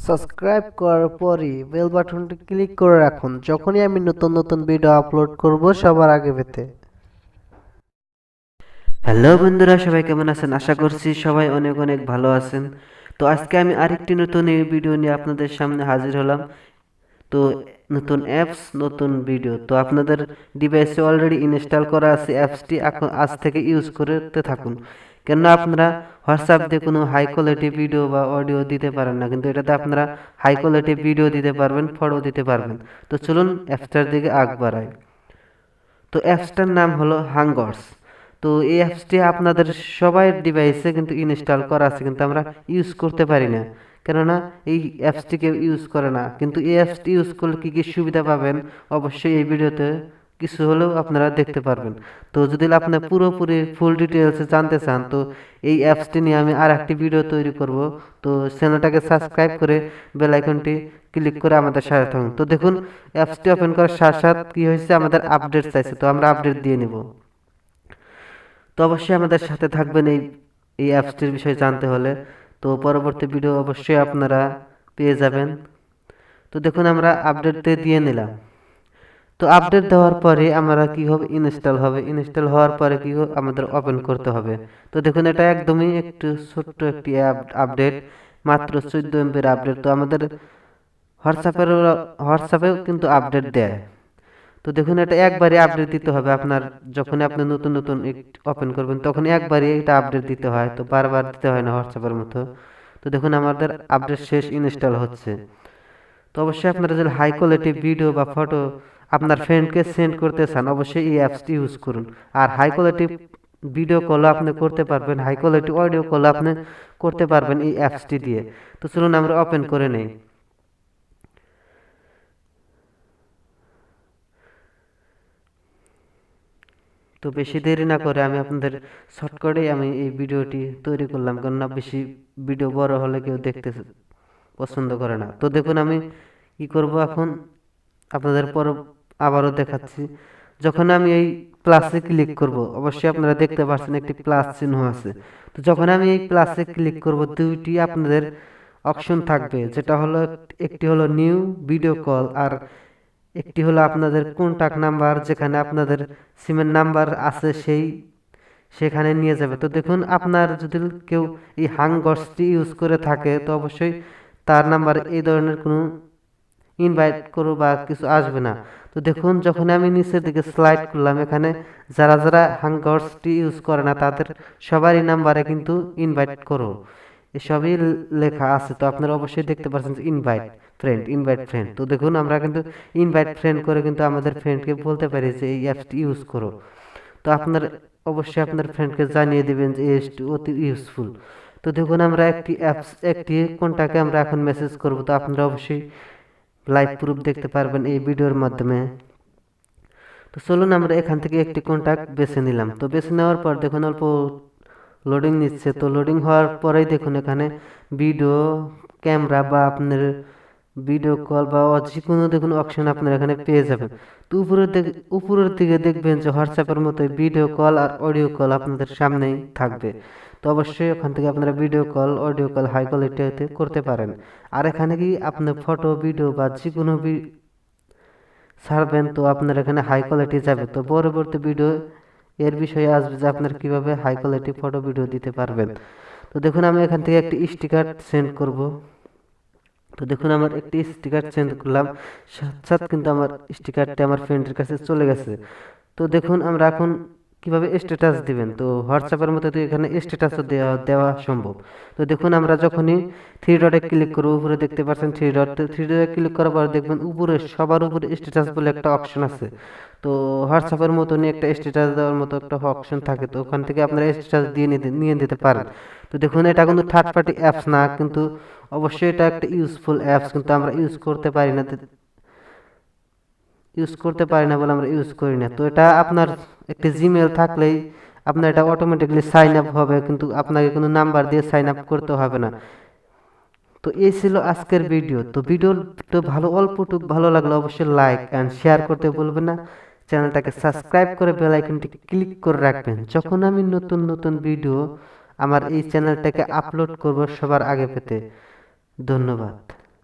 Subscribe করার পরই bell বাটনটি ক্লিক করে রাখুন, যখনই আমি নতুন নতুন ভিডিও আপলোড করব সবার আগে পেতে। হ্যালো বন্ধুরা, সবাই কেমন আছেন? আশা করছি সবাই অনেক অনেক ভালো আছেন। তো আজকে আমি আরেকটি নতুন এই ভিডিও নিয়ে আপনাদের সামনে হাজির হলাম। তো নতুন অ্যাপস, নতুন ভিডিও। তো আপনাদের ডিভাইসে অলরেডি ইনস্টল করা আছে অ্যাপসটি, এখন আজ থেকে ইউজ করতে থাকুন। কেননা আপনারা হোয়াটসঅ্যাপ দিয়ে কোনো হাই কোয়ালিটি ভিডিও বা অডিও দিতে পারেন না, কিন্তু এটাতে আপনারা হাই কোয়ালিটি ভিডিও দিতে পারবেন, ফটো দিতে পারবেন। তো চলুন অ্যাপসটার দিকে আগ বাড়াই। তো অ্যাপসটার নাম হলো হাঙ্গরস। তো এই অ্যাপসটি আপনাদের সবাই ডিভাইসে কিন্তু ইনস্টল করা আছে, কিন্তু আমরা ইউজ করতে পারি না, কেননা এই অ্যাপসটি কেউ ইউজ করে না। কিন্তু এই অ্যাপসটি ইউজ করলে কি কি সুবিধা পাবেন অবশ্যই এই ভিডিওতে কিছু হলেও আপনারা দেখতে পারবেন। তো যদি আপনি পুরোপুরি ফুল ডিটেলসে জানতে চান, তো এই অ্যাপসটি নিয়ে আমি আর একটি ভিডিও তৈরি করব। তো চ্যানেলটাকে সাবস্ক্রাইব করে বেল আইকনটি ক্লিক করে আমাদের সাথে থাকুন। তো দেখুন, অ্যাপসটি ওপেন করার সাথে সাথে কি হয়েছে, আমাদের আপডেট চাইছে, তো আমরা আপডেট দিয়ে নিব। তো অবশ্যই আমাদের সাথে থাকবেন এই অ্যাপসটির বিষয়ে জানতে হলে। তো পরবর্তী ভিডিও অবশ্যই আপনারা পেয়ে যাবেন। তো দেখুন, আমরা আপডেট দিয়ে নিলাম। তো আপডেট দেওয়ার পরে আমরা কি হবে, ইনস্টল হবে। ইনস্টল হওয়ার পরে কি হবে, আমাদের ওপেন করতে হবে। তো দেখুন, এটা একদমই একটু ছোট্ট একটি আপডেট, মাত্র 14 MB আপডেট। তো আমাদের হোয়াটসঅ্যাপেও কিন্তু আপডেট দেয়। তো দেখুন, এটা একবারই আপডেট দিতে হবে আপনার। যখন আপনি নতুন নতুন ওপেন করবেন তখন একবারই এটা আপডেট দিতে হয়, তো বারবার দিতে হয় না হোয়াটসঅ্যাপের মতো। তো দেখুন, আমাদের আপডেট শেষ, ইনস্টল হচ্ছে। তো অবশ্যই আপনারা যদি হাই কোয়ালিটি ভিডিও বা ফটো আপনার ফ্রেন্ডকে সেন্ড করতে চান, অবশ্যই এই অ্যাপসটি ইউজ করুন। আর হাই কোয়ালিটি ভিডিও কল আপনি করতে পারবেন, হাই কোয়ালিটি অডিও কল আপনি করতে পারবেন এই অ্যাপসটি দিয়ে। তো চলুন আমরা ওপেন করে নেই। তো বেশি দেরি না করে আমি আপনাদের শর্টকাটে আমি এই ভিডিওটি তৈরি করলাম, কেননা বেশি ভিডিও বড় হলে কেউ দেখতে পছন্দ করে না। তো দেখুন, আমি কি করব এখন আপনাদের পর আবারও দেখাচ্ছি। যখন আমি এই প্লাসে ক্লিক করব, অবশ্যই আপনারা দেখতে পাচ্ছেন একটি প্লাস চিহ্ন আছে। তো যখন আমি এই প্লাসে ক্লিক করব, দুইটি আপনাদের অপশন থাকবে, যেটা হলো একটি হলো নিউ ভিডিও কল, আর একটি হলো আপনাদের কন্টাক্ট নাম্বার, যেখানে আপনাদের সিমের নাম্বার আছে সেখানে নিয়ে যাবে। তো দেখুন, আপনার যদি কেউ এই হাঙ্গরসটি ইউজ করে থাকে, তো অবশ্যই তার নাম্বার এই ধরনের কোনো ইনভাইট করো বা কিছু আসবে না। তো দেখুন, যখন আমি নিচের দিকে স্লাইড করলাম, এখানে যারা যারা হাঙ্গরসটি ইউজ করে না তাদের সবারই নাম্বারে কিন্তু ইনভাইট করো এসবই লেখা আছে। তো আপনারা অবশ্যই দেখতে পাচ্ছেন যে ইনভাইট ফ্রেন্ড, ইনভাইট ফ্রেন্ড। তো দেখুন, আমরা কিন্তু ইনভাইট ফ্রেন্ড করে কিন্তু আমাদের ফ্রেন্ডকে বলতে পারি যে এই অ্যাপসটি ইউজ করো। তো আপনার অবশ্যই আপনার ফ্রেন্ডকে জানিয়ে দিবেন যে এই অ্যাপসটি অতি ইউজফুল। তো দেখুন, আমরা একটি কোনটাকে আমরা এখন মেসেজ করব। তো আপনারা অবশ্যই লাইভ প্রুফ দেখতে পারবেন এই ভিডিওর মাধ্যমে। তো চলুন আমরা এখান থেকে একটি কন্টাক্ট বেছে নিলাম। তো বেছে নেওয়ার পর দেখুন, অল্প লোডিং নিচ্ছে। তো লোডিং হওয়ার পরেই দেখুন, এখানে ভিডিও, ক্যামেরা বা আপনার ভিডিও কল বা যে কোনো দেখুন অপশন আপনারা এখানে পেয়ে যাবেন। তো উপরের দিকে দেখবেন যে হোয়াটসঅ্যাপের মতো ভিডিও কল আর অডিও কল আপনাদের সামনেই থাকবে। তো অবশ্যই ওখান থেকে আপনারা video call, audio call high কোয়ালিটিতে করতে পারেন। আর এখানে কি আপনি ফটো, ভিডিও বা যে কোনো ছাড়বেন, তো আপনার এখানে হাই কোয়ালিটি যাবে। তো পরবর্তী ভিডিও এর বিষয়ে আসবে যে আপনার কিভাবে হাই কোয়ালিটি ফটো ভিডিও দিতে পারবেন। তো দেখুন, আমি এখান থেকে একটি স্টিকার সেন্ড করব। তো দেখুন, আমার একটি স্টিকার সেন্ড করলাম, সাথে কিন্তু আমার স্টিকারটি আমার ফ্রেন্ডের কাছে চলে গেছে। তো দেখুন, আমরা এখন কিভাবে স্ট্যাটাস দিবেন। তো হোয়াটসঅ্যাপের মতো তো এখানে স্ট্যাটাসও দেওয়া সম্ভব। তো দেখুন, আমরা যখনই থ্রি ডটে ক্লিক করব, উপরে দেখতে পাচ্ছেন থ্রি ডটে ক্লিক করার পর দেখবেন উপরে সবার উপরে স্ট্যাটাস বলে একটা অপশন আছে। তো হোয়াটসঅ্যাপের মতনই একটা স্ট্যাটাস দেওয়ার মতো একটা অপশন থাকে। তো ওখান থেকে আপনারা স্ট্যাটাস দিয়ে নিয়ে নিতে পারেন। তো দেখুন, এটা কিন্তু থার্ড পার্টি অ্যাপস না, কিন্তু অবশ্যই এটা একটা ইউজফুল অ্যাপস, কিন্তু আমরা ইউজ করতে পারি না বলে আমরা ইউজ করি না। তো এটা আপনার একটি জিমেল থাকলেই আপনার এটা অটোমেটিকলি সাইন আপ হবে, কিন্তু আপনাকে কোনো নাম্বার দিয়ে সাইন আপ করতে হবে না। তো এই ছিল আজকের ভিডিও। তো ভিডিওটা অল্পটুক ভালো লাগলে অবশ্যই লাইক অ্যান্ড শেয়ার করতে ভুলবেন না। চ্যানেলটাকে সাবস্ক্রাইব করে বেল আইকনটি ক্লিক করে রাখবেন, যখন আমি নতুন নতুন ভিডিও আমার এই চ্যানেলটাকে আপলোড করব সবার আগে পেতে। ধন্যবাদ।